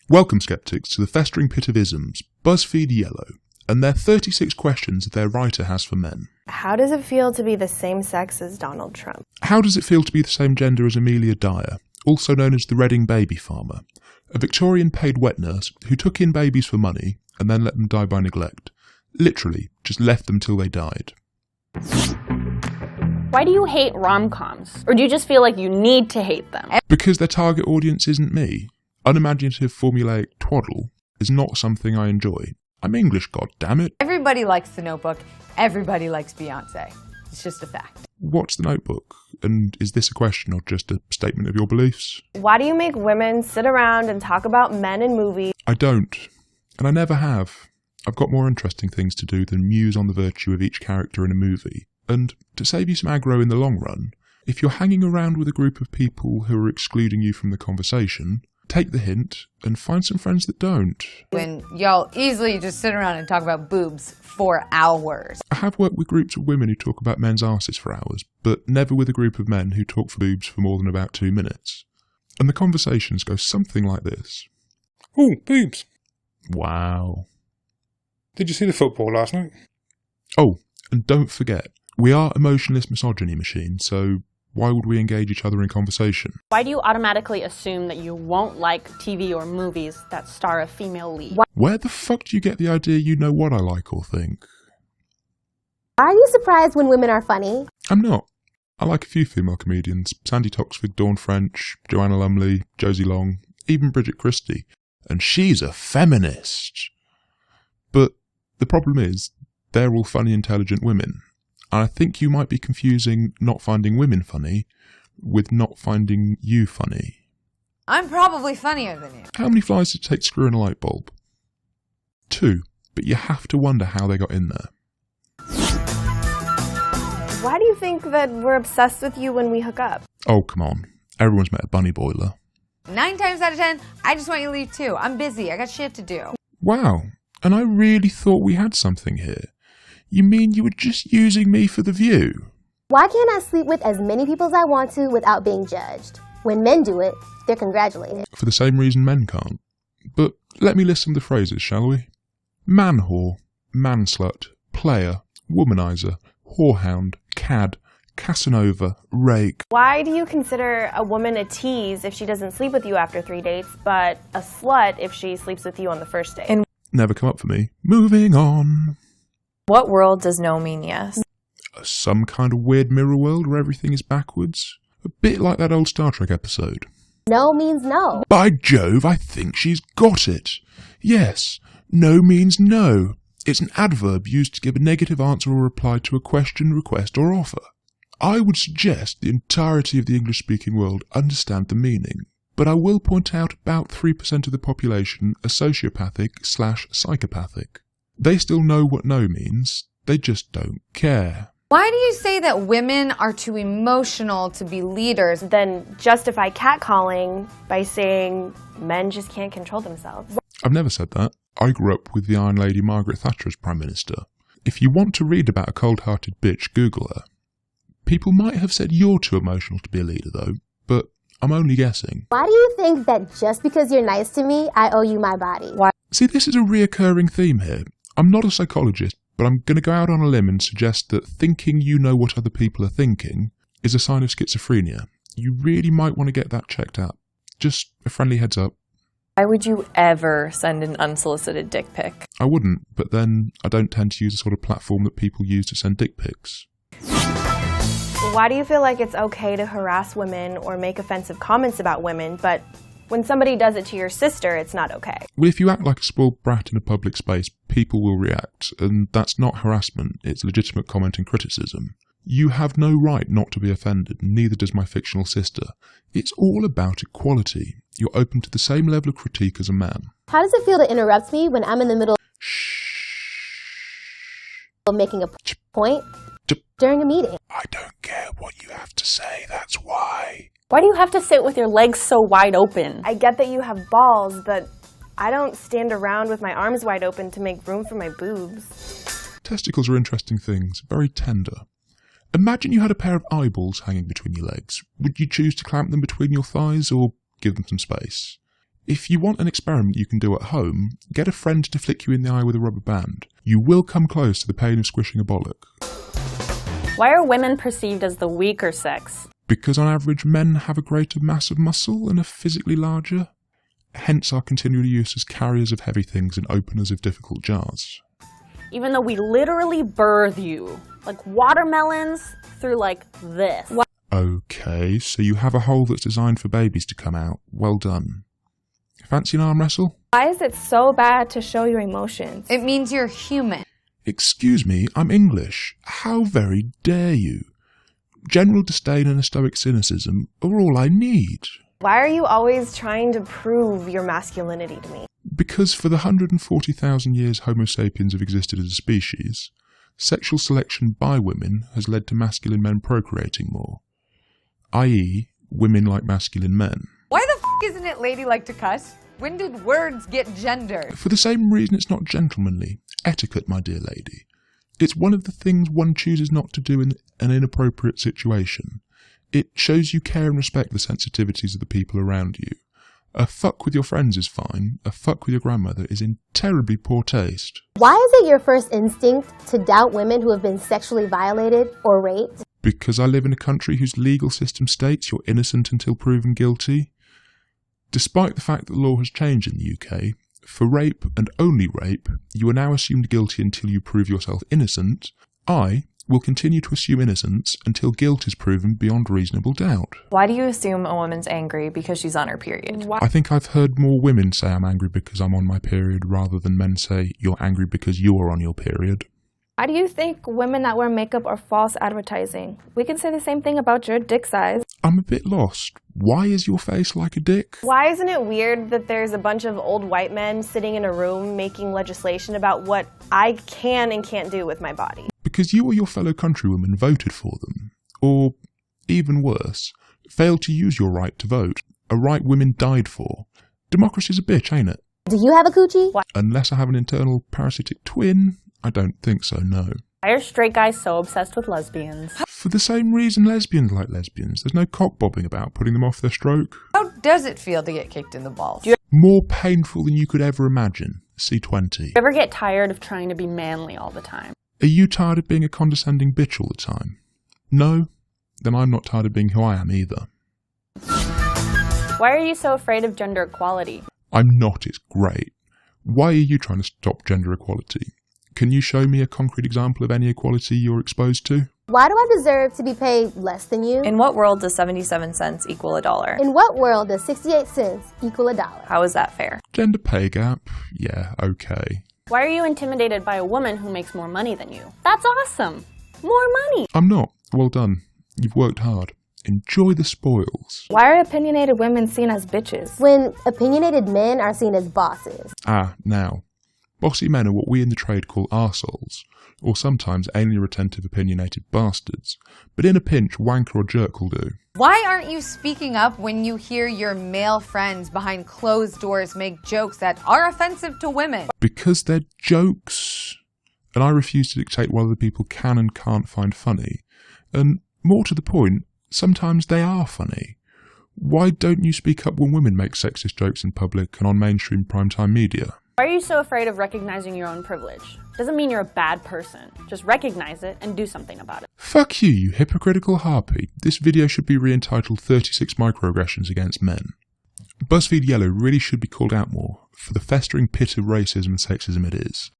Welcome, skeptics, to the festering pit of isms, Buzzfeed Yellow, and their 36 questions their writer has for men. How does it feel to be the same sex as Donald Trump? How does it feel to be the same gender as Amelia Dyer, also known as the Reading baby farmer, a Victorian paid wet nurse who took in babies for money and then let them die by neglect? Literally, just left them till they died. Why do you hate rom-coms? Or do you just feel like you need to hate them? Because their target audience isn't me. Unimaginative formulaic twaddle is not something I enjoy. I'm English, goddammit. Everybody likes The Notebook. Everybody likes Beyonce. It's just a fact. What's The Notebook? And is this a question or just a statement of your beliefs? Why do you make women sit around and talk about men in movies? I don't. And I never have. I've got more interesting things to do than muse on the virtue of each character in a movie. And to save you some aggro in the long run, if you're hanging around with a group of people who are excluding you from the conversation, take the hint and find some friends that don't. When y'all easily just sit around and talk about boobs for hours. I have worked with groups of women who talk about men's arses for hours, but never with a group of men who talk for boobs for more than about 2 minutes. And the conversations go something like this. Oh, boobs. Wow. Did you see the football last night? Oh, and don't forget, we are emotionless misogyny machines, so why would we engage each other in conversation? Why do you automatically assume that you won't like TV or movies that star a female lead? Where the fuck do you get the idea you know what I like or think? Are you surprised when women are funny? I'm not. I like a few female comedians. Sandy Toksvig, Dawn French, Joanna Lumley, Josie Long, even Bridget Christie. And she's a feminist. But the problem is, they're all funny, intelligent women. And I think you might be confusing not finding women funny with not finding you funny. I'm probably funnier than you. How many flies did it take to screw in a light bulb? 2, but you have to wonder how they got in there. Why do you think that we're obsessed with you when we hook up? Oh, come on. Everyone's met a bunny boiler. 9 times out of 10, I just want you to leave too. I'm busy. I got shit to do. Wow. And I really thought we had something here. You mean you were just using me for the view? Why can't I sleep with as many people as I want to without being judged? When men do it, they're congratulated. For the same reason men can't. But let me list some of the phrases, shall we? Man-whore, man-slut, player, womanizer, whorehound, cad, Casanova, rake. Why do you consider a woman a tease if she doesn't sleep with you after 3 dates, but a slut if she sleeps with you on the first date? Never come up for me. Moving on. What world does no mean yes? Some kind of weird mirror world where everything is backwards. A bit like that old Star Trek episode. No means no. By Jove, I think she's got it. Yes, no means no. It's an adverb used to give a negative answer or reply to a question, request, or offer. I would suggest the entirety of the English-speaking world understand the meaning, but I will point out about 3% of the population are sociopathic/psychopathic. They still know what no means, they just don't care. Why do you say that women are too emotional to be leaders? Then justify catcalling by saying men just can't control themselves. I've never said that. I grew up with the Iron Lady Margaret Thatcher as Prime Minister. If you want to read about a cold-hearted bitch, Google her. People might have said you're too emotional to be a leader though, but I'm only guessing. Why do you think that just because you're nice to me, I owe you my body? Why? See, this is a reoccurring theme here. I'm not a psychologist, but I'm going to go out on a limb and suggest that thinking you know what other people are thinking is a sign of schizophrenia. You really might want to get that checked out. Just a friendly heads up. Why would you ever send an unsolicited dick pic? I wouldn't, but then I don't tend to use the sort of platform that people use to send dick pics. Why do you feel like it's okay to harass women or make offensive comments about women, but when somebody does it to your sister, it's not okay? Well, if you act like a spoiled brat in a public space, people will react, and that's not harassment, it's legitimate comment and criticism. You have no right not to be offended, neither does my fictional sister. It's all about equality. You're open to the same level of critique as a man. How does it feel to interrupt me when I'm in the middle of making a point during a meeting? I don't care what you have to say, that's why. Why do you have to sit with your legs so wide open? I get that you have balls, but I don't stand around with my arms wide open to make room for my boobs. Testicles are interesting things, very tender. Imagine you had a pair of eyeballs hanging between your legs. Would you choose to clamp them between your thighs or give them some space? If you want an experiment you can do at home, get a friend to flick you in the eye with a rubber band. You will come close to the pain of squishing a bollock. Why are women perceived as the weaker sex? Because on average men have a greater mass of muscle and are physically larger. Hence our continual use as carriers of heavy things and openers of difficult jars. Even though we literally birth you, like watermelons, through like this. Okay, so you have a hole that's designed for babies to come out. Well done. Fancy an arm wrestle? Why is it so bad to show your emotions? It means you're human. Excuse me, I'm English. How very dare you? General disdain and a stoic cynicism are all I need. Why are you always trying to prove your masculinity to me? Because for the 140,000 years Homo sapiens have existed as a species, sexual selection by women has led to masculine men procreating more, i.e., women like masculine men. Why the f*** isn't it ladylike to cuss? When did words get gender? For the same reason it's not gentlemanly. Etiquette, my dear lady. It's one of the things one chooses not to do in an inappropriate situation. It shows you care and respect the sensitivities of the people around you. A fuck with your friends is fine. A fuck with your grandmother is in terribly poor taste. Why is it your first instinct to doubt women who have been sexually violated or raped? Because I live in a country whose legal system states you're innocent until proven guilty. Despite the fact that law has changed in the UK, for rape and only rape, you are now assumed guilty until you prove yourself innocent. I will continue to assume innocence until guilt is proven beyond reasonable doubt. Why do you assume a woman's angry because she's on her period? I think I've heard more women say I'm angry because I'm on my period rather than men say you're angry because you're on your period. Why do you think women that wear makeup are false advertising? We can say the same thing about your dick size. I'm a bit lost. Why is your face like a dick? Why isn't it weird that there's a bunch of old white men sitting in a room making legislation about what I can and can't do with my body? Because you or your fellow countrywomen voted for them. Or, even worse, failed to use your right to vote. A right women died for. Democracy's a bitch, ain't it? Do you have a coochie? Unless I have an internal parasitic twin, I don't think so, no. Why are straight guys so obsessed with lesbians? For the same reason lesbians like lesbians. There's no cock bobbing about putting them off their stroke. How does it feel to get kicked in the balls? More painful than you could ever imagine. C20. You ever get tired of trying to be manly all the time? Are you tired of being a condescending bitch all the time? No? Then I'm not tired of being who I am either. Why are you so afraid of gender equality? I'm not, it's great. Why are you trying to stop gender equality? Can you show me a concrete example of any equality you're exposed to? Why do I deserve to be paid less than you? In what world does 77 cents equal $1? In what world does 68 cents equal $1? How is that fair? Gender pay gap? Yeah, okay. Why are you intimidated by a woman who makes more money than you? That's awesome! More money! I'm not. Well done. You've worked hard. Enjoy the spoils. Why are opinionated women seen as bitches? When opinionated men are seen as bosses. Now. Bossy men are what we in the trade call arseholes, or sometimes anally retentive opinionated bastards. But in a pinch, wanker or jerk will do. Why aren't you speaking up when you hear your male friends behind closed doors make jokes that are offensive to women? Because they're jokes. And I refuse to dictate what other people can and can't find funny. And more to the point, sometimes they are funny. Why don't you speak up when women make sexist jokes in public and on mainstream primetime media? Why are you so afraid of recognizing your own privilege? Doesn't mean you're a bad person. Just recognize it and do something about it. Fuck you, you hypocritical harpy. This video should be re-entitled 36 Microaggressions Against Men. Buzzfeed Yellow really should be called out more for the festering pit of racism and sexism it is.